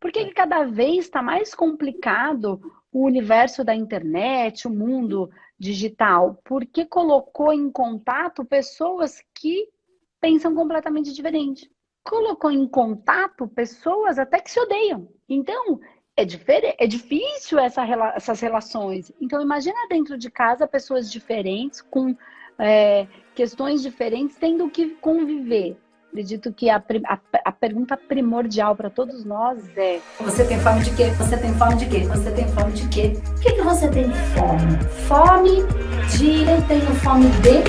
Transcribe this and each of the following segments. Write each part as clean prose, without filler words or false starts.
Por que que cada vez está mais complicado o universo da internet, o mundo digital? Porque colocou em contato pessoas que pensam completamente diferente. Colocou em contato pessoas até que se odeiam. Então, é difícil essas relações. Então, imagina dentro de casa pessoas diferentes, com questões diferentes, tendo que conviver. Acredito que a pergunta primordial para todos nós é: Você tem fome de quê? Você tem fome de quê? Você tem fome de quê? O que você tem fome? Fome de... Eu tenho fome de...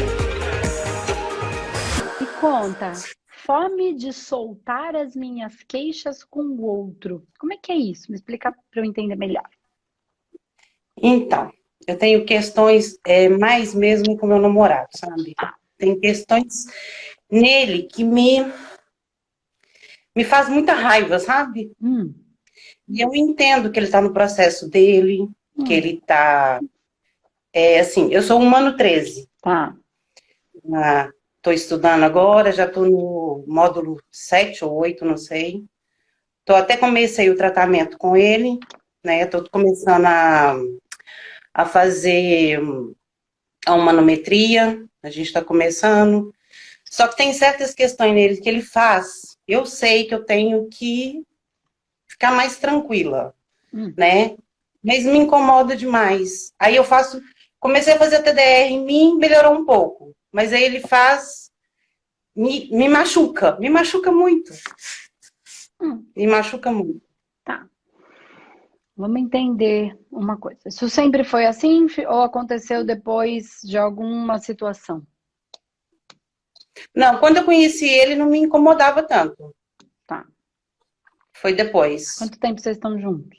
me conta, fome de soltar as minhas queixas com o outro. Como é que é isso? Me explica para eu entender melhor. Então, eu tenho questões mais mesmo com meu namorado, sabe? Tem questões nele que me faz muita raiva, sabe? Hum, E eu entendo que ele está no processo dele, que hum, ele está... assim, eu sou humano 13. tá. Estou estudando agora, já estou no módulo 7 ou 8, não sei. Até comecei o tratamento com ele, né? Estou começando a fazer a humanometria, a gente está começando. Só que tem certas questões nele que ele faz, eu sei que eu tenho que ficar mais tranquila, Hum, né? Mas me incomoda demais. Aí eu comecei a fazer TDR em mim, melhorou um pouco. Mas aí ele faz, me machuca muito. hum, Me machuca muito. tá. Vamos entender uma coisa. Isso sempre foi assim ou aconteceu depois de alguma situação? Não, quando eu conheci ele, não me incomodava tanto. Tá. Foi depois. Quanto tempo vocês estão juntos?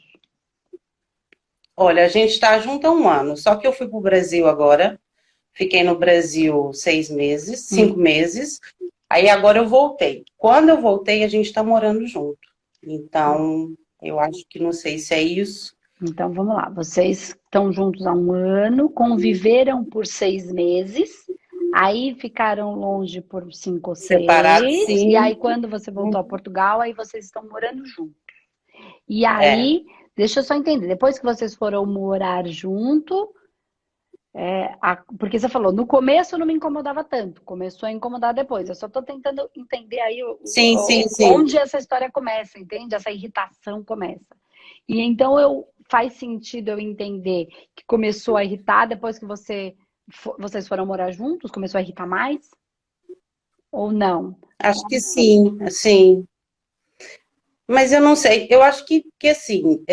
Olha, a gente está junto há um ano, só que eu fui para o Brasil agora. Fiquei no Brasil 6 meses, 5 meses. Aí agora eu voltei. Quando eu voltei, a gente está morando junto. Então, eu acho que não sei se é isso. Então vamos lá. Vocês estão juntos há um ano, conviveram por 6 meses, aí ficaram longe por cinco ou Separado, seis, e aí sim. quando você voltou a Portugal, aí vocês estão morando juntos. E É, aí, deixa eu só entender, depois que vocês foram morar junto, porque você falou, no começo não me incomodava tanto, começou a incomodar depois. Eu só estou tentando entender aí sim, sim, sim. onde essa história começa, entende? Essa irritação começa. E então faz sentido eu entender que começou a irritar depois que vocês foram morar juntos, começou a irritar mais? Ou não? Acho que sim, assim. Mas eu não sei. Eu acho que assim,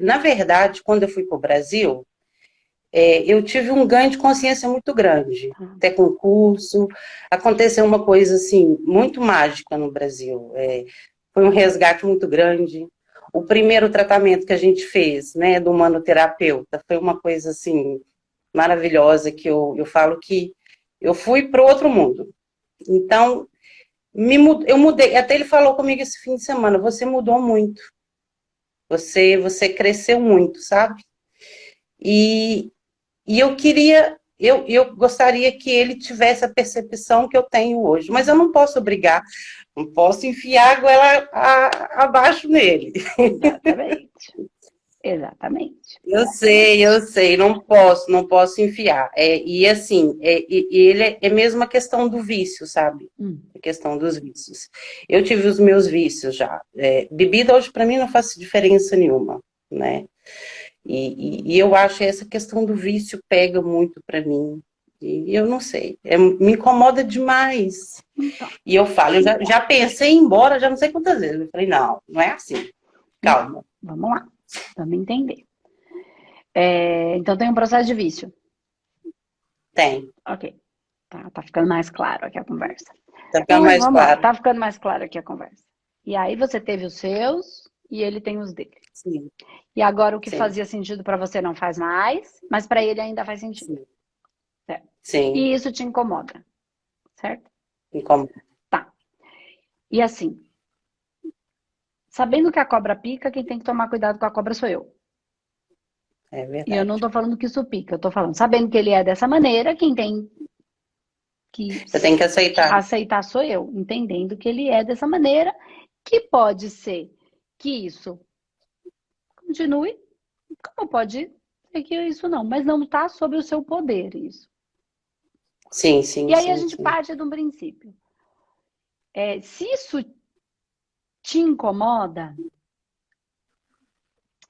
na verdade, quando eu fui para o Brasil, eu tive um ganho de consciência muito grande. Até com o curso, aconteceu uma coisa assim muito mágica no Brasil. Foi um resgate muito grande. O primeiro tratamento que a gente fez, né, do humanoterapeuta, foi uma coisa assim maravilhosa que eu falo que eu fui para o outro mundo. Então, eu mudei. Até ele falou comigo esse fim de semana: você mudou muito. Você cresceu muito, sabe? E, e eu gostaria que ele tivesse a percepção que eu tenho hoje, mas eu não posso obrigar, não posso enfiar a goela abaixo nele. Exatamente. Exatamente. Eu sei, não posso enfiar. E assim, e ele é mesmo a questão do vício, sabe? Hum. A questão dos vícios. Eu tive os meus vícios já. Bebida hoje para mim não faz diferença nenhuma, né? E eu acho que essa questão do vício pega muito para mim. E eu não sei, me incomoda demais. Então, E eu falo, eu já pensei em ir embora, já não sei quantas vezes. Eu falei, não, não é assim. então, Calma. vamos lá. Vamos entender. Então tem um processo de vício. Tem. Ok. Tá ficando mais claro aqui a conversa. Tá Então, ficando mais vamos lá. claro? Tá ficando mais claro aqui a conversa. E aí você teve os seus e ele tem os dele. Sim, E agora o que sim, fazia sentido para você não faz mais, mas para ele ainda faz sentido. sim. Certo? Sim, E isso te incomoda, certo? incomoda. Tá. E assim, sabendo que a cobra pica, quem tem que tomar cuidado com a cobra sou eu. É E eu não verdade. tô falando que isso pica, eu tô falando, sabendo que ele é dessa maneira, quem tem que Você tem que aceitar. aceitar sou eu, entendendo que ele é dessa maneira, que pode ser que isso continue, como pode ser que isso não, mas não está sob o seu poder isso. Sim, sim, E aí a sim, gente sim. parte de um princípio. Se isso te incomoda,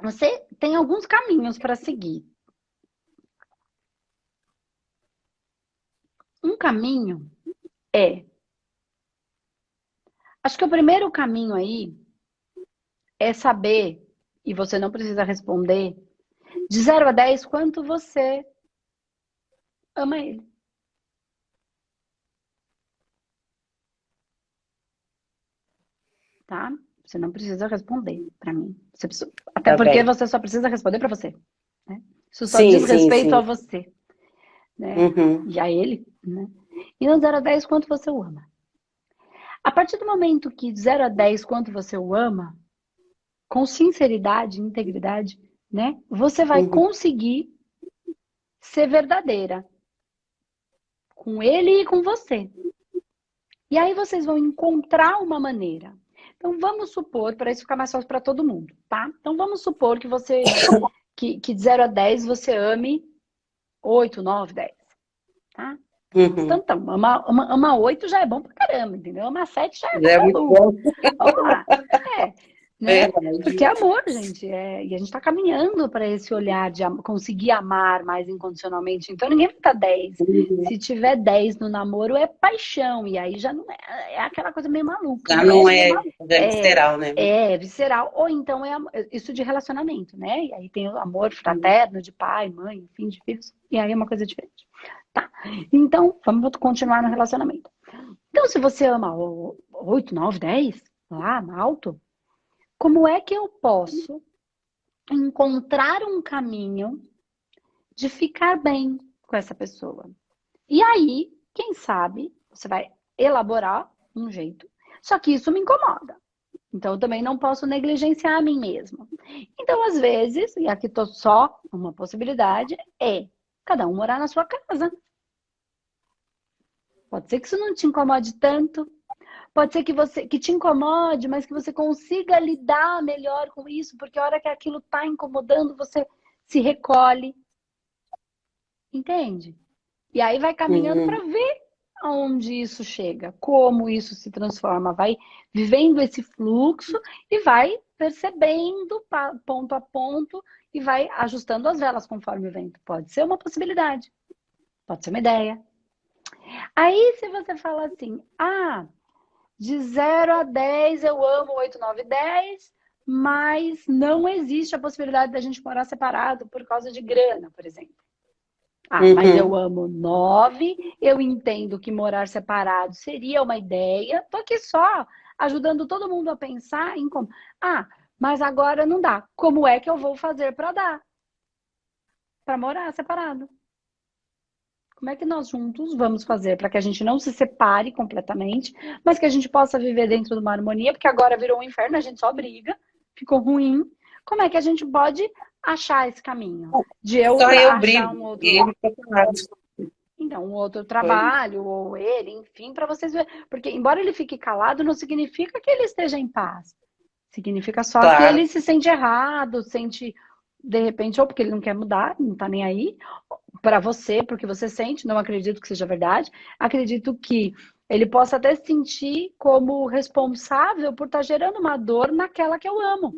você tem alguns caminhos para seguir. Um caminho acho que o primeiro caminho aí é saber, e você não precisa responder, de 0 a 10, quanto você ama ele. Tá? Você não precisa responder para mim. Até Tá porque bem. você só precisa responder para você. Né? Isso só Sim, diz sim, respeito a sim. você, né? Uhum. E a ele, né? E no 0 a 10, quanto você o ama. A partir do momento que de 0 a 10, quanto você o ama, com sinceridade, integridade, né? Você vai Uhum. conseguir ser verdadeira com ele e com você. E aí vocês vão encontrar uma maneira. Então vamos supor, para isso ficar mais fácil para todo mundo, tá? Então vamos supor que que de 0 a 10 você ame 8, 9, 10, tá? Uhum. Então, ama 8 já é bom pra caramba, entendeu? Ama 7 já é Já é muito maluco. bom. Vamos lá. Né? Porque Verdade. é amor, gente. E a gente tá caminhando para esse olhar de conseguir amar mais incondicionalmente. Então ninguém vai estar 10. Uhum. Se tiver 10 no namoro, é paixão. E aí já não é aquela coisa meio maluca, Já né? não é, já é É, visceral, né? é visceral. Ou então isso de relacionamento, né? E aí tem o amor Uhum. fraterno de pai, mãe, enfim, de filhos. E aí é uma coisa diferente. Tá? Então, vamos continuar no relacionamento. Então, se você ama 8, 9, 10, lá, alto, como é que eu posso encontrar um caminho de ficar bem com essa pessoa? E aí, quem sabe, você vai elaborar um jeito. Só que isso me incomoda. Então, eu também não posso negligenciar a mim mesma. Então, às vezes, e aqui tô só uma possibilidade, é cada um morar na sua casa. Pode ser que isso não te incomode tanto. Pode ser que te incomode, mas que você consiga lidar melhor com isso, porque a hora que aquilo está incomodando, você se recolhe. Entende? E aí vai caminhando Uhum. para ver aonde isso chega, como isso se transforma, vai vivendo esse fluxo e vai percebendo ponto a ponto e vai ajustando as velas conforme o vento. Pode ser uma possibilidade, pode ser uma ideia. Aí se você fala assim, de 0 a 10 eu amo 8, 9, 10, mas não existe a possibilidade da gente morar separado por causa de grana, por exemplo. Mas eu Uhum. amo 9, eu entendo que morar separado seria uma ideia. Tô aqui só ajudando todo mundo a pensar em como. Mas agora não dá. Como é que eu vou fazer para dar? Para morar separado. Como é que nós juntos vamos fazer para que a gente não se separe completamente, mas que a gente possa viver dentro de uma harmonia, porque agora virou um inferno, a gente só briga, ficou ruim. Como é que a gente pode achar esse caminho? De eu Só eu achar brigo. um outro. Ele fica calado. Então, um outro Pois. trabalho, ou ele, enfim, para vocês verem. Porque, embora ele fique calado, não significa que ele esteja em paz. Significa só que Claro. ele se sente errado, sente, de repente, ou porque ele não quer mudar, não tá nem aí, para você, porque você sente, não acredito que seja verdade. Acredito que ele possa até se sentir como responsável por estar gerando uma dor naquela que eu amo.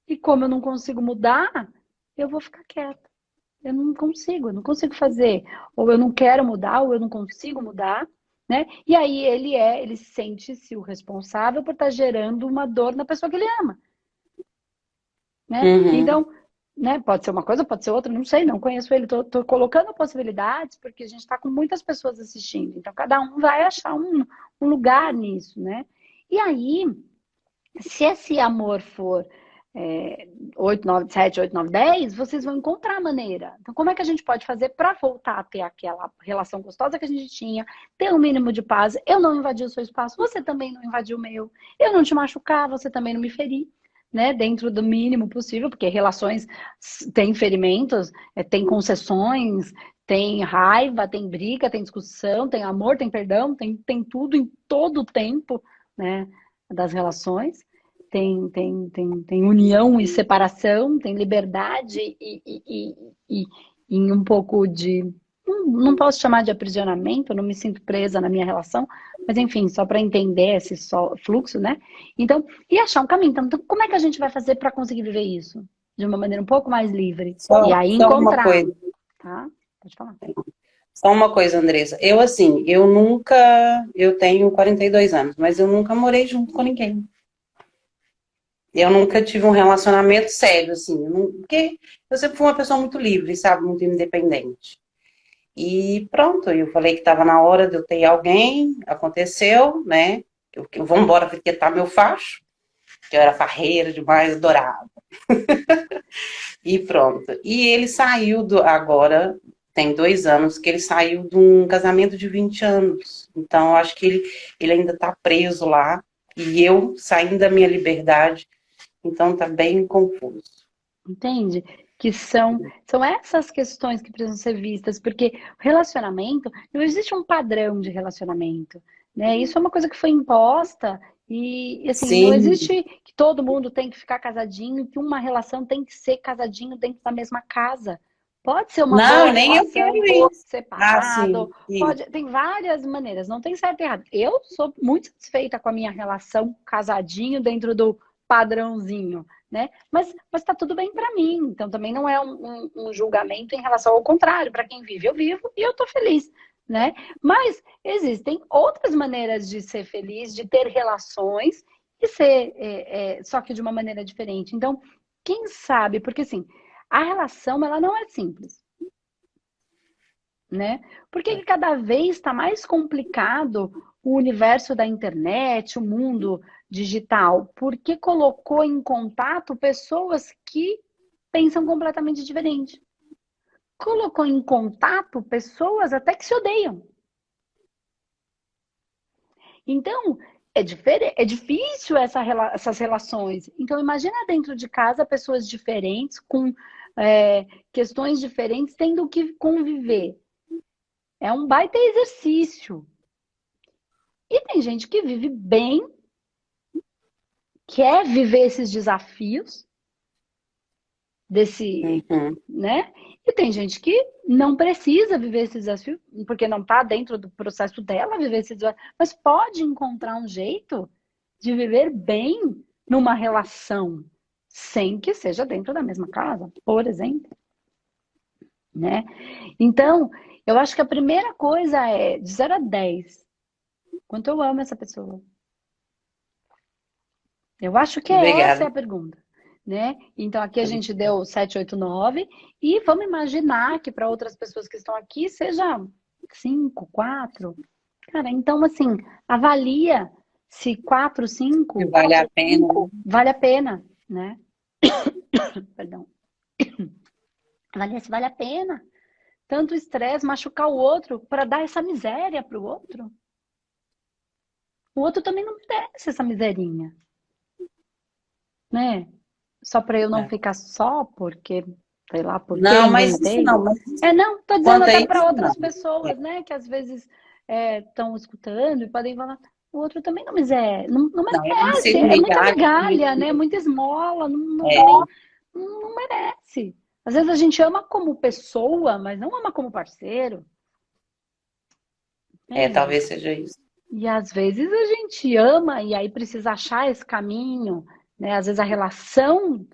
E como eu não consigo mudar, eu vou ficar quieta. Eu não consigo fazer. Ou eu não quero mudar, ou eu não consigo mudar, né? E aí ele sente-se o responsável por estar gerando uma dor na pessoa que ele ama, né? Uhum. Então, né, pode ser uma coisa, pode ser outra, não sei, não conheço ele. Tô colocando possibilidades, porque a gente está com muitas pessoas assistindo. Então, cada um vai achar um lugar nisso, né? E aí, se esse amor for 8, 9, 7, 8, 9, 10, vocês vão encontrar a maneira. Então, como é que a gente pode fazer para voltar a ter aquela relação gostosa que a gente tinha, ter um mínimo de paz? Eu não invadi o seu espaço, você também não invadiu o meu. Eu não te machucar, você também não me ferir, né? Dentro do mínimo possível, porque relações têm ferimentos, tem concessões, tem raiva, tem briga, tem discussão, tem amor, tem perdão, tem tudo em todo o tempo, né? Das relações. tem união e separação, tem liberdade e em um pouco de... Não posso chamar de aprisionamento, eu não me sinto presa na minha relação, mas enfim, só para entender esse fluxo, né? Então, e achar um caminho. Então, como é que a gente vai fazer para conseguir viver isso? De uma maneira um pouco mais livre. E aí Só uma encontrar. coisa. Tá? Pode falar. Só uma coisa, Andressa. Eu tenho 42 anos, mas eu nunca morei junto com ninguém. Eu nunca tive um relacionamento sério, assim, porque eu sempre fui uma pessoa muito livre, sabe? Muito independente. E pronto, eu falei que estava na hora de eu ter alguém, aconteceu, né? Eu vou embora porque tá meu facho, que eu era farreira demais, adorava. E pronto. E ele saiu agora, tem 2 anos, que ele saiu de um casamento de 20 anos. Então, eu acho que ele ainda está preso lá, e eu saindo da minha liberdade, então tá bem confuso. Entende? Que são essas questões que precisam ser vistas, porque relacionamento, não existe um padrão de relacionamento, né? Isso é uma coisa que foi imposta e assim, não Sim. existe que todo mundo tem que ficar casadinho, que uma relação tem que ser casadinho dentro da mesma casa. Pode ser uma boa Nem eu relação quero isso. separado, Sim. tem várias maneiras, não tem certo e errado. Eu sou muito satisfeita com a minha relação casadinho dentro do padrãozinho, né? Mas tá tudo bem para mim. Então também não é um julgamento em relação ao contrário. Para quem vive, eu vivo e eu tô feliz, né? Mas existem outras maneiras de ser feliz, de ter relações e ser só que de uma maneira diferente. Então, quem sabe? Porque assim, a relação ela não é simples, né? Porque cada vez está mais complicado o universo da internet, o mundo digital, porque colocou em contato pessoas que pensam completamente diferente. Colocou em contato pessoas até que se odeiam. Então, é difícil essas relações. Então, imagina dentro de casa pessoas diferentes, com questões diferentes, tendo que conviver. É um baita exercício. E tem gente que vive bem, quer viver esses desafios, né? E tem gente que não precisa viver esse desafio, porque não está dentro do processo dela viver esse desafio, mas pode encontrar um jeito de viver bem numa relação, sem que seja dentro da mesma casa, por exemplo. Né? Então, eu acho que a primeira coisa é, de 0 a 10, quanto eu amo essa pessoa. Eu acho que essa é a pergunta. Né? Então, aqui a gente deu 7, 8, 9. E vamos imaginar que para outras pessoas que estão aqui seja 5, 4. Cara, então, assim, avalia se 4, 5... Vale a pena. Vale a pena, né? Perdão. Avalia se vale a pena. Tanto estresse, machucar o outro para dar essa miséria para o outro. O outro também não merece essa miserinha. Né? Só para eu não ficar só, porque, sei lá, porque não, mas isso não. Não, tô dizendo até para outras pessoas, né, que às vezes estão escutando e podem falar, o outro também não merece, não merece, é muita migalha, né, muita esmola, não merece. Às vezes a gente ama como pessoa, mas não ama como parceiro. Talvez seja isso. E às vezes a gente ama e aí precisa achar esse caminho, né? Às vezes a relação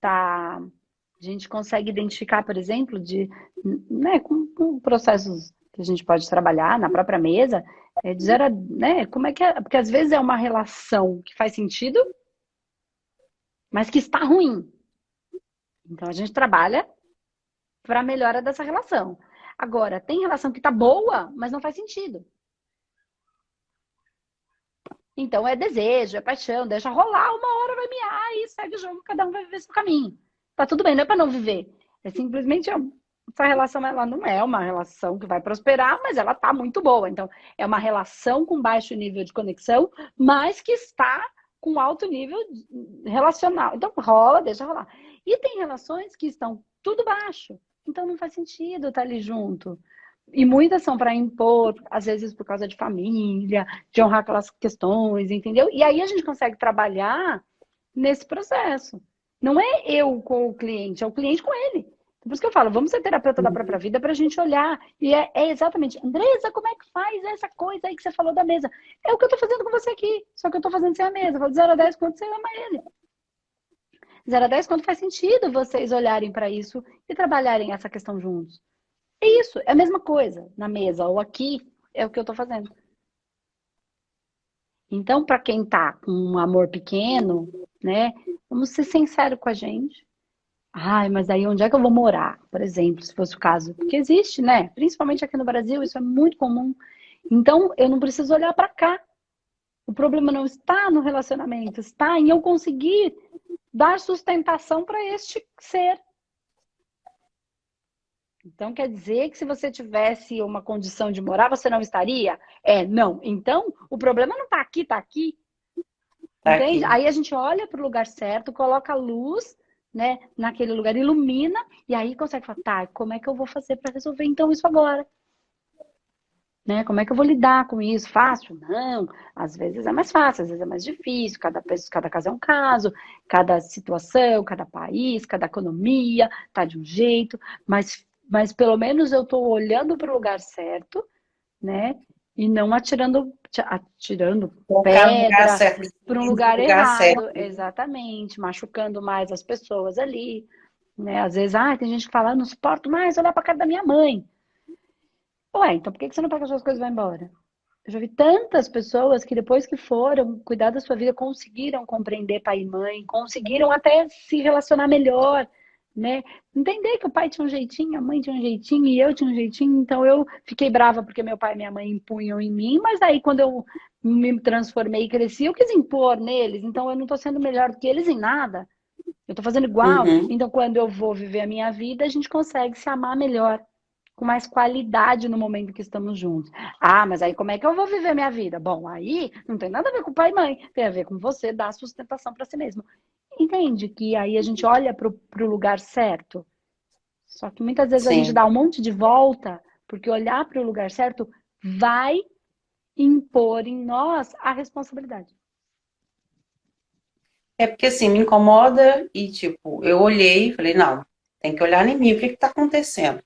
tá... A gente consegue identificar, por exemplo, né, com processos que a gente pode trabalhar na própria mesa, dizer, né, como é que é? Porque às vezes é uma relação que faz sentido, mas que está ruim. Então a gente trabalha para a melhora dessa relação. Agora, tem relação que está boa, mas não faz sentido. Então é desejo, é paixão, deixa rolar, uma hora vai miar e segue o jogo, cada um vai viver seu caminho. Tá tudo bem, não é para não viver. É simplesmente essa relação, ela não é uma relação que vai prosperar, mas ela tá muito boa. Então, é uma relação com baixo nível de conexão, mas que está com alto nível relacional. Então, rola, deixa rolar. E tem relações que estão tudo baixo. Então, não faz sentido estar ali junto. E muitas são para impor, às vezes por causa de família, de honrar aquelas questões, entendeu? E aí a gente consegue trabalhar nesse processo. Não é eu com o cliente, é o cliente com ele. Por isso que eu falo, vamos ser terapeuta da própria vida para a gente olhar. E é exatamente, Andressa, como é que faz essa coisa aí que você falou da mesa? É o que eu tô fazendo com você aqui, só que eu tô fazendo sem a mesa. Eu falo de 0 a 10, quanto você ama ele? 0 a 10, quanto faz sentido vocês olharem para isso e trabalharem essa questão juntos? É isso, é a mesma coisa na mesa ou aqui, é o que eu tô fazendo. Então, para quem tá com um amor pequeno, né, vamos ser sinceros com a gente. Ai, mas aí onde é que eu vou morar, por exemplo, se fosse o caso? Porque existe, né? Principalmente aqui no Brasil, isso é muito comum. Então, eu não preciso olhar para cá. O problema não está no relacionamento, está em eu conseguir dar sustentação para este ser. Então, quer dizer que se você tivesse uma condição de morar, você não estaria? Não. Então, o problema não está aqui, está aqui. Entende? Aí a gente olha para o lugar certo, coloca a luz, né, naquele lugar, ilumina, e aí consegue falar, tá, como é que eu vou fazer para resolver então isso agora? Né? Como é que eu vou lidar com isso? Fácil? Não. Às vezes é mais fácil, às vezes é mais difícil. Cada caso é um caso, cada situação, cada país, cada economia tá de um jeito, mas pelo menos eu tô olhando para o lugar certo, né? E não atirando pedra para um lugar errado. Certo. Exatamente, machucando mais as pessoas ali, né? Às vezes, tem gente que fala, não suporto mais olhar para a cara da minha mãe. Ué, então por que você não pega as suas coisas e vai embora? Eu já vi tantas pessoas que depois que foram cuidar da sua vida, conseguiram compreender pai e mãe, conseguiram até se relacionar melhor, né? Entender que o pai tinha um jeitinho, a mãe tinha um jeitinho e eu tinha um jeitinho, então eu fiquei brava porque meu pai e minha mãe impunham em mim, mas aí quando eu me transformei e cresci, eu quis impor neles, então eu não tô sendo melhor do que eles em nada. Eu tô fazendo igual, então quando eu vou viver a minha vida, a gente consegue se amar melhor, com mais qualidade no momento que estamos juntos. Mas aí como é que eu vou viver minha vida? Bom, aí não tem nada a ver com pai e mãe, tem a ver com você dar sustentação para si mesmo. Entende que aí a gente olha para o lugar certo? Só que muitas vezes a gente dá um monte de volta, porque olhar para o lugar certo vai impor em nós a responsabilidade. É porque assim, me incomoda e tipo, eu olhei e falei, não, tem que olhar em mim, o que está acontecendo?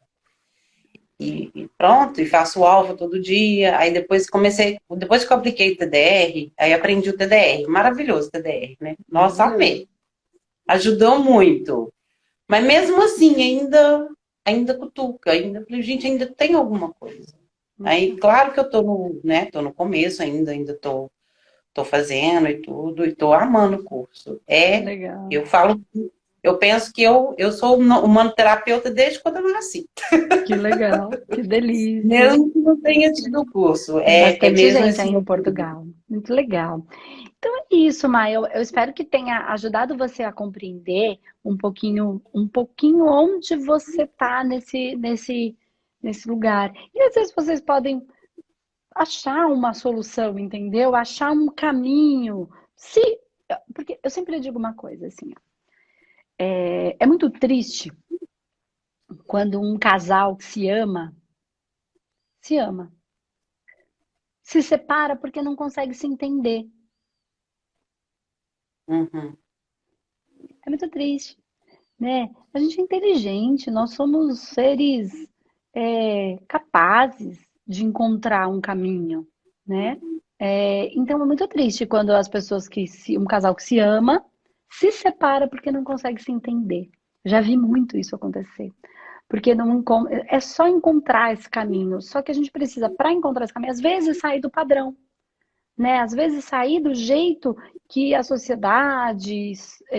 E pronto, e faço alfa todo dia. Aí depois que eu apliquei o TDR, aí aprendi o TDR. Maravilhoso o TDR, né? Nossa, amei. Ajudou muito. Mas mesmo assim, ainda cutuca, gente, ainda tem alguma coisa. Aí, claro que eu tô no começo ainda tô fazendo e tudo, e tô amando o curso. Legal. Eu penso que eu sou humanoterapeuta desde quando eu nasci. Que legal, que delícia. Mesmo que não tenha tido o curso. Bastante mesmo gente assim, aí em Portugal. Muito legal. Então é isso, Maia. Eu espero que tenha ajudado você a compreender um pouquinho onde você está nesse lugar. E às vezes vocês podem achar uma solução, entendeu? Achar um caminho. Porque eu sempre digo uma coisa assim, é muito triste quando um casal que se ama, se separa porque não consegue se entender. É muito triste, né? A gente é inteligente, nós somos seres capazes de encontrar um caminho, né? Então é muito triste quando as pessoas um casal que se ama se separa porque não consegue se entender. Já vi muito isso acontecer. Porque é só encontrar esse caminho. Só que a gente precisa, para encontrar esse caminho, às vezes sair do padrão, né? Às vezes sair do jeito que a sociedade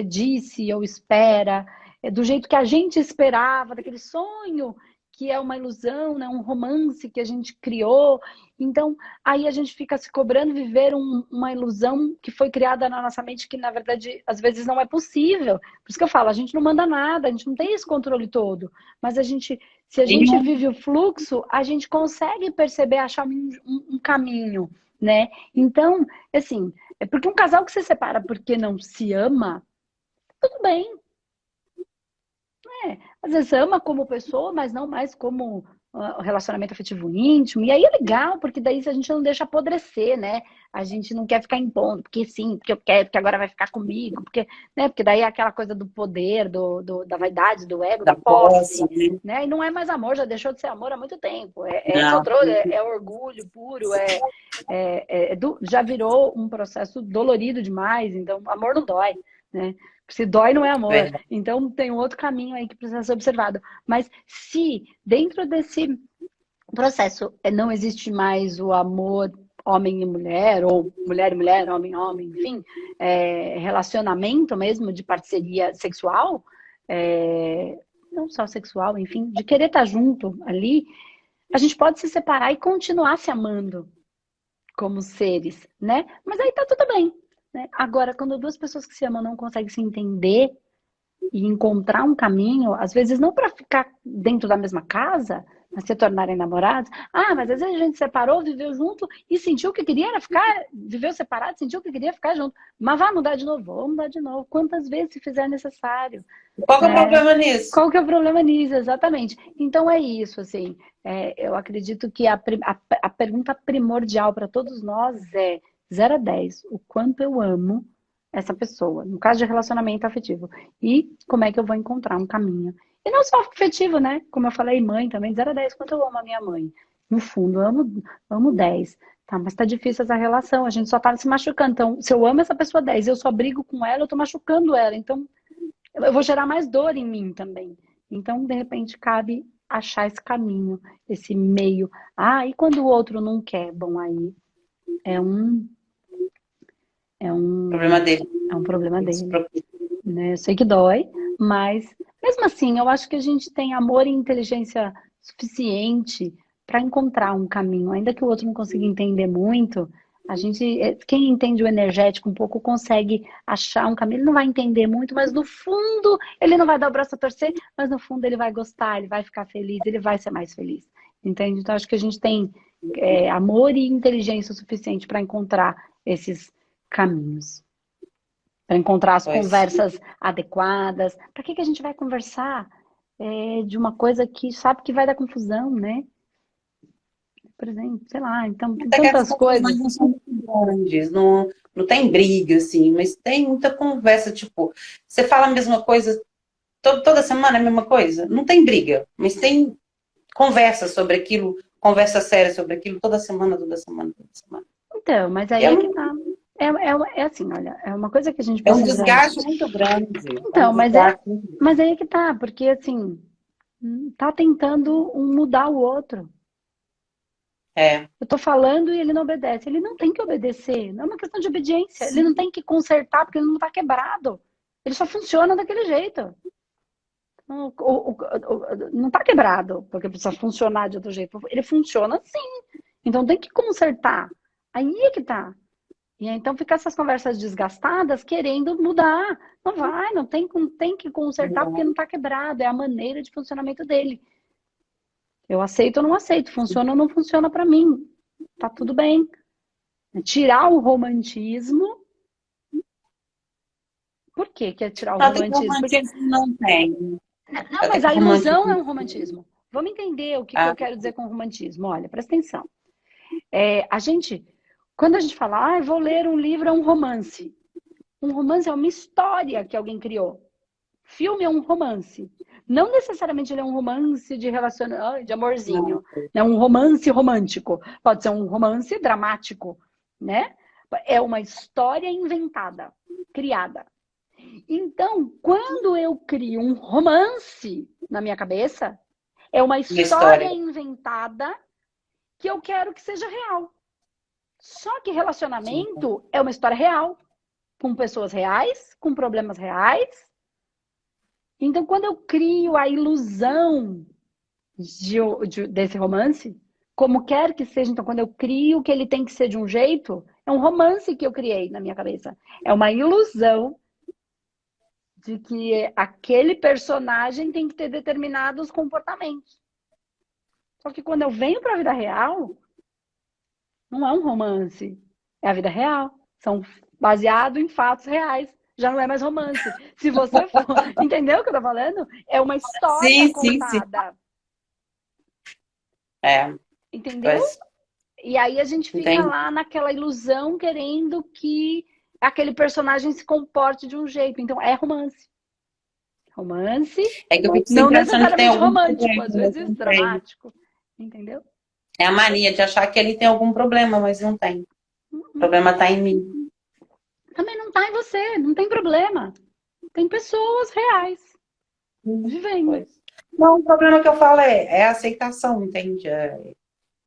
disse ou espera, do jeito que a gente esperava, daquele sonho que é uma ilusão, né? Um romance que a gente criou. Então, aí a gente fica se cobrando viver uma ilusão que foi criada na nossa mente, que na verdade, às vezes não é possível. Por isso que eu falo, a gente não manda nada, a gente não tem esse controle todo. Mas se a gente vive o fluxo, a gente consegue perceber, achar um caminho, né? Então, assim, é porque um casal que se separa porque não se ama, tudo bem. Às vezes ama como pessoa, mas não mais como o relacionamento afetivo íntimo, e aí é legal, porque daí a gente não deixa apodrecer, né? A gente não quer ficar impondo, porque sim, porque eu quero, porque agora vai ficar comigo, porque, né? Porque daí é aquela coisa do poder, da vaidade, do ego, da Da posse, posse, né? né? E não é mais amor, já deixou de ser amor há muito tempo. É Não. controle, é orgulho puro, já virou um processo dolorido demais, então amor não dói, né? Se dói, não é amor. Verdade. Então, tem um outro caminho aí que precisa ser observado. Mas se dentro desse processo não existe mais o amor homem e mulher, ou mulher e mulher, homem e homem, enfim, relacionamento mesmo de parceria sexual, não só sexual, enfim, de querer estar junto ali, a gente pode se separar e continuar se amando como seres, né? Mas aí tá tudo bem, né? Agora, quando duas pessoas que se amam não conseguem se entender e encontrar um caminho, às vezes não para ficar dentro da mesma casa, mas se tornarem namorados. Ah, mas às vezes a gente separou, viveu junto e sentiu que queria era ficar, viveu separado, sentiu que queria ficar junto. Mas vai mudar de novo, vou mudar de novo, quantas vezes se fizer necessário. Qual que é o né? problema nisso? Qual que é o problema nisso? Exatamente. Então é isso, assim, eu acredito que a pergunta primordial para todos nós é 0 a 10, o quanto eu amo essa pessoa, no caso de relacionamento afetivo, e como é que eu vou encontrar um caminho. E não só afetivo, né? Como eu falei, mãe também, 0 a 10, quanto eu amo a minha mãe. No fundo, eu amo 10. Tá, mas tá difícil essa relação, a gente só tá se machucando. Então, se eu amo essa pessoa 10 e eu só brigo com ela, eu tô machucando ela. Então, eu vou gerar mais dor em mim também. Então, de repente, cabe achar esse caminho, esse meio. Ah, e quando o outro não quer? Bom, aí é um Problema dele. é um problema dele, né? Eu sei que dói, mas mesmo assim, eu acho que a gente tem amor e inteligência suficiente para encontrar um caminho, ainda que o outro não consiga entender muito. A gente, quem entende o energético um pouco consegue achar um caminho. Ele não vai entender muito, mas no fundo ele não vai dar o braço a torcer, mas no fundo ele vai gostar, ele vai ficar feliz, ele vai ser mais feliz. Entende? Então acho que a gente tem amor e inteligência o suficiente para encontrar esses caminhos, para encontrar as conversas adequadas. Para que a gente vai conversar de uma coisa que sabe que vai dar confusão, né? Por exemplo, sei lá, então tem tantas coisas. Não são muito grandes, não tem briga, assim, mas tem muita conversa, tipo, você fala a mesma coisa toda semana, a mesma coisa? Não tem briga, mas tem conversa sobre aquilo, conversa séria sobre aquilo toda semana, toda semana, toda semana. Então, mas aí é que tá. É assim, olha, é uma coisa que a gente É um precisa... desgaste muito grande. Então, mas aí é que tá, porque assim, tá tentando mudar o outro. Eu tô falando e ele não obedece. Ele não tem que obedecer, não é uma questão de obediência. Sim. Ele não tem que consertar porque ele não tá quebrado. Ele só funciona daquele jeito. Não tá quebrado porque precisa funcionar de outro jeito. Ele funciona assim. Então tem que consertar. Aí é que tá. E então fica essas conversas desgastadas querendo mudar. Não vai, não tem que consertar porque não tá quebrado. É a maneira de funcionamento dele. Eu aceito ou não aceito, funciona ou não funciona para mim. Tá tudo bem. Tirar o romantismo. Por que é tirar o romantismo? Porque não tem. Não, mas a ilusão é um romantismo. Vamos entender o que eu quero dizer com romantismo. Olha, presta atenção. Quando a gente fala, vou ler um livro, é um romance. Um romance é uma história que alguém criou. Filme é um romance. Não necessariamente ele é um romance de relacionamento, de amorzinho. É um romance romântico. Pode ser um romance dramático, né? É uma história inventada, criada. Então, quando eu crio um romance na minha cabeça, é uma história inventada que eu quero que seja real. Só que relacionamento é uma história real, com pessoas reais, com problemas reais. Então, quando eu crio a ilusão desse romance, como quer que seja, então, quando eu crio que ele tem que ser de um jeito, é um romance que eu criei na minha cabeça. É uma ilusão de que aquele personagem tem que ter determinados comportamentos. Só que quando eu venho para a vida real, não é um romance, é a vida real. São baseados em fatos reais. Já não é mais romance. Se você for... Entendeu o que eu tô falando? É uma história contada. É, Entendeu? pois, E aí a gente fica entendi. lá naquela ilusão querendo que aquele personagem se comporte de um jeito. Então, é romance. Romance, É que eu fico não sempre achando que tem necessariamente algum romântico, problema, às mas vezes não tem. dramático. Entendeu? É a mania de achar que ele tem algum problema, mas não tem. O Uhum. problema está em mim. Também não tá em você, não tem problema. Tem pessoas reais vivendo. Pois. Não, o problema que eu falo é a aceitação, entende?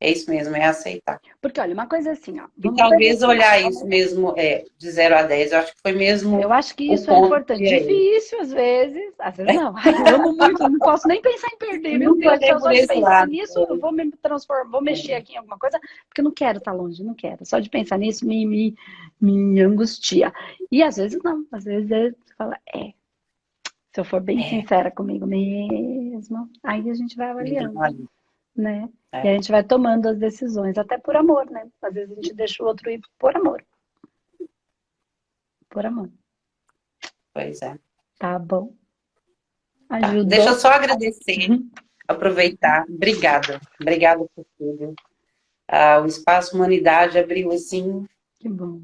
É isso mesmo, é aceitar. Porque, olha, uma coisa é assim, ó, E vamos talvez pensar. olhar isso mesmo de 0 a 10, eu acho que foi mesmo Eu acho que o isso é ponto importante. que é esse. Difícil, às vezes não. Ai, eu amo muito, não posso nem pensar em perder. Eu Meu nunca Deus do olhei céu, por só de esse pensar lado. nisso, eu vou me transformar, vou mexer aqui em alguma coisa, porque eu não quero estar longe, não quero. Só de pensar nisso me angustia. E às vezes não, às vezes você fala, se eu for bem É, sincera comigo mesmo, aí a gente vai avaliando, né? E é, a gente vai tomando as decisões, até por amor, né? Às vezes a gente deixa o outro ir por amor, por amor. pois é. Tá bom? Tá. Deixa eu Ajudou? só agradecer, aproveitar. Obrigada. Obrigada por tudo. O Espaço Humanidade abriu assim. Que bom.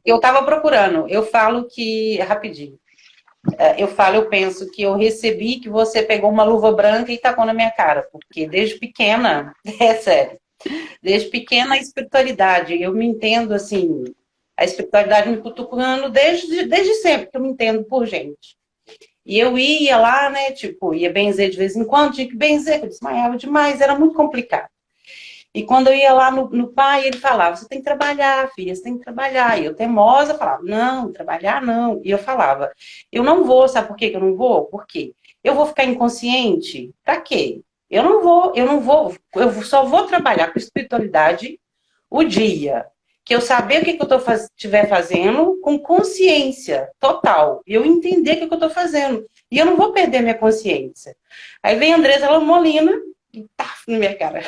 Eu estava procurando. Eu falo que, rapidinho, eu penso que eu recebi que você pegou uma luva branca e tacou na minha cara, porque desde pequena, é sério, desde pequena a espiritualidade, eu me entendo assim, a espiritualidade me cutucando desde sempre que eu me entendo por gente. E eu ia lá, né, tipo, ia benzer de vez em quando, tinha que benzer, eu desmaiava demais, era muito complicado. E quando eu ia lá no pai, ele falava, você tem que trabalhar, filha, você tem que trabalhar. E eu, teimosa, falava, não, trabalhar não. E eu falava, eu não vou, sabe por que eu não vou? Por quê? Eu vou ficar inconsciente? Pra quê? Eu só vou trabalhar com espiritualidade o dia que eu saber o que eu estiver fazendo com consciência total. E eu entender o que eu estou fazendo. E eu não vou perder minha consciência. Aí vem a Andressa Molina e tá na minha cara.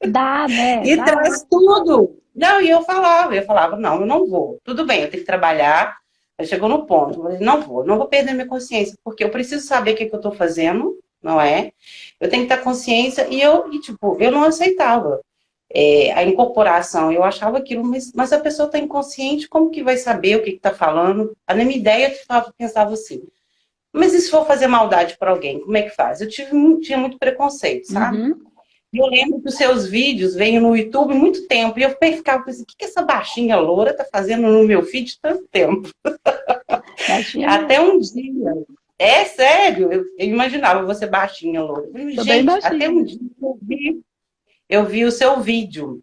Dá, né? E Dá. traz tudo. Não, e eu falava, não, eu não vou. Tudo bem, eu tenho que trabalhar. Aí chegou no ponto, eu falei, não vou perder minha consciência, porque eu preciso saber o que eu estou fazendo, não é? Eu tenho que ter consciência, tipo, eu não aceitava a incorporação, eu achava aquilo, mas a pessoa está inconsciente, como que vai saber o que está falando? A minha ideia, eu pensava assim, mas e se for fazer maldade para alguém, como é que faz? Tinha muito preconceito, sabe? Uhum. Eu lembro que os seus vídeos vêm no YouTube muito tempo, e eu ficava pensando, o que essa baixinha loura tá fazendo no meu feed tanto tempo? Baixinha mesmo. Até um dia. É sério, eu imaginava você baixinha, loura. Tô bem Gente, até baixinha um mesmo. dia eu vi o seu vídeo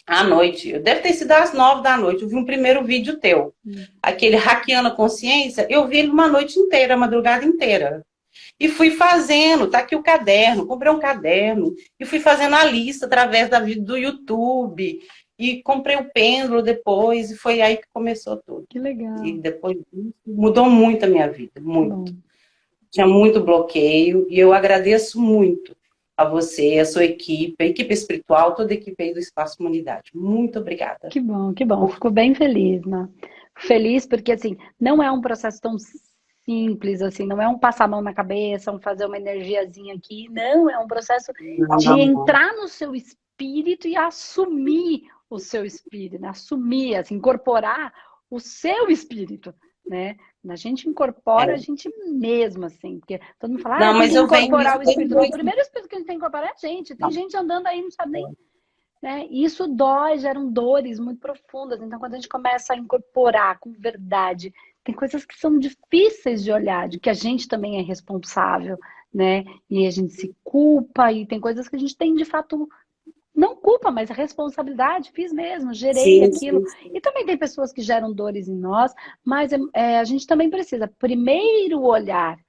à noite. Deve ter sido às 9 da noite. Eu vi um primeiro vídeo teu. Aquele Hackeando a Consciência, eu vi ele uma noite inteira, a madrugada inteira. E fui fazendo, tá aqui o caderno, comprei um caderno, e fui fazendo a lista através do YouTube, e comprei o pêndulo depois, e foi aí que começou tudo. Que legal. E depois disso, mudou muito a minha vida, Que muito. bom. Tinha muito bloqueio, e eu agradeço muito a você, a sua equipe, a equipe espiritual, toda a equipe aí do Espaço Humanidade. Muito obrigada. Que bom, que bom. Fico bem feliz, né? Feliz porque, assim, não é um processo tão simples, assim, não é um passar a mão na cabeça, um fazer uma energiazinha aqui. Não, é um processo de entrar no seu espírito e assumir o seu espírito, né? Assumir, assim, incorporar o seu espírito, né? A gente incorpora a gente mesmo, assim, porque todo mundo fala, Não, tem mas que eu venho incorporar o isso espírito. Não, o primeiro espírito que a gente tem que incorporar é a gente. Tem gente andando aí, não sabe nem, né? E isso dói, geram dores muito profundas. Então, quando a gente começa a incorporar com verdade, tem coisas que são difíceis de olhar, de que a gente também é responsável, né? E a gente se culpa, e tem coisas que a gente tem de fato, não culpa, mas a responsabilidade, fiz mesmo, gerei aquilo. sim. E também tem pessoas que geram dores em nós, mas a gente também precisa primeiro olhar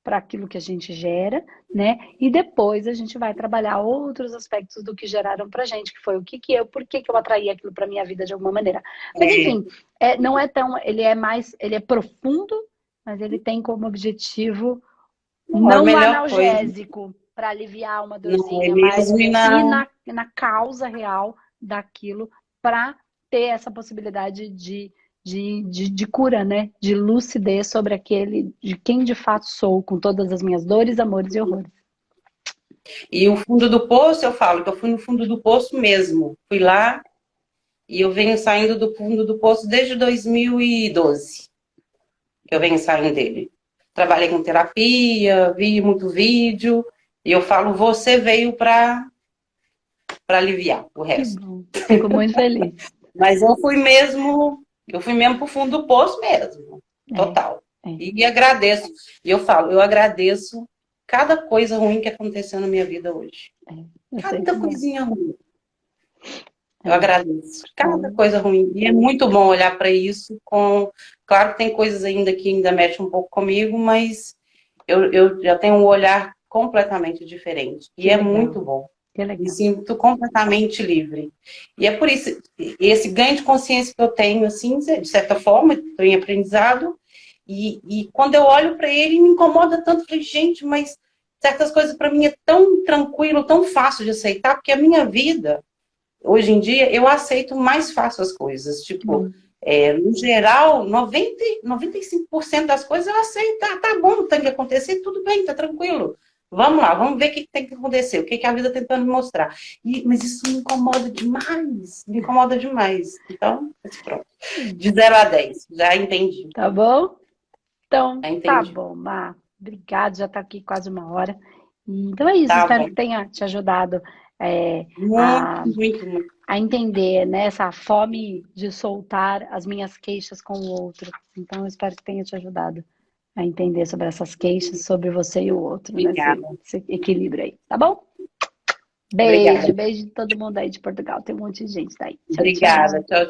para aquilo que a gente gera, né? E depois a gente vai trabalhar outros aspectos do que geraram pra gente, que foi por que eu atraí aquilo para minha vida de alguma maneira. Mas enfim, não é tão, ele é profundo, mas ele tem como objetivo não A um melhor coisa. analgésico para aliviar uma Não, dorzinha, mas mesmo, ir não. na causa real daquilo para ter essa possibilidade de cura, né? De lucidez sobre aquele, de quem de fato sou, com todas as minhas dores, amores e horrores. E o fundo do poço, eu falo que eu fui no fundo do poço mesmo. Fui lá e eu venho saindo do fundo do poço desde 2012. Que eu venho saindo dele. Trabalhei com terapia, vi muito vídeo. E eu falo, você veio para aliviar o Que resto. bom. Fico muito feliz. Mas eu fui mesmo pro fundo do poço mesmo. Total. E agradeço. E eu falo, eu agradeço cada coisa ruim que aconteceu na minha vida hoje. Cada coisinha ruim. Eu agradeço. Cada coisa ruim. E é muito bom olhar para isso com... Claro que tem coisas ainda que ainda mexem um pouco comigo, mas eu já tenho um olhar completamente diferente. E é muito bom. Me sinto completamente livre. E é por isso, esse ganho de consciência que eu tenho, assim, de certa forma, estou em aprendizado, e quando eu olho para ele, me incomoda tanto. Falei, gente, mas certas coisas para mim é tão tranquilo, tão fácil de aceitar, porque a minha vida, hoje em dia, eu aceito mais fácil as coisas. Tipo, no geral, 95% das coisas eu aceito. Tá bom, tem que acontecer, tudo bem, tá tranquilo. Vamos lá, vamos ver o que tem que acontecer, o que a vida está tentando me mostrar. Mas isso me incomoda demais, me incomoda demais. Então, pronto. De 0 a 10, já entendi. Tá bom? Então, tá bom, Má. Obrigada, já está aqui quase 1 hora. Então é isso, espero que tenha te ajudado muito. A entender, né, essa fome de soltar as minhas queixas com o outro. Então, eu espero que tenha te ajudado a entender sobre essas queixas, sobre você e o outro, né? Esse equilíbrio aí, tá bom? Beijo, beijo de todo mundo aí de Portugal. Tem um monte de gente daí. Obrigada, tchau.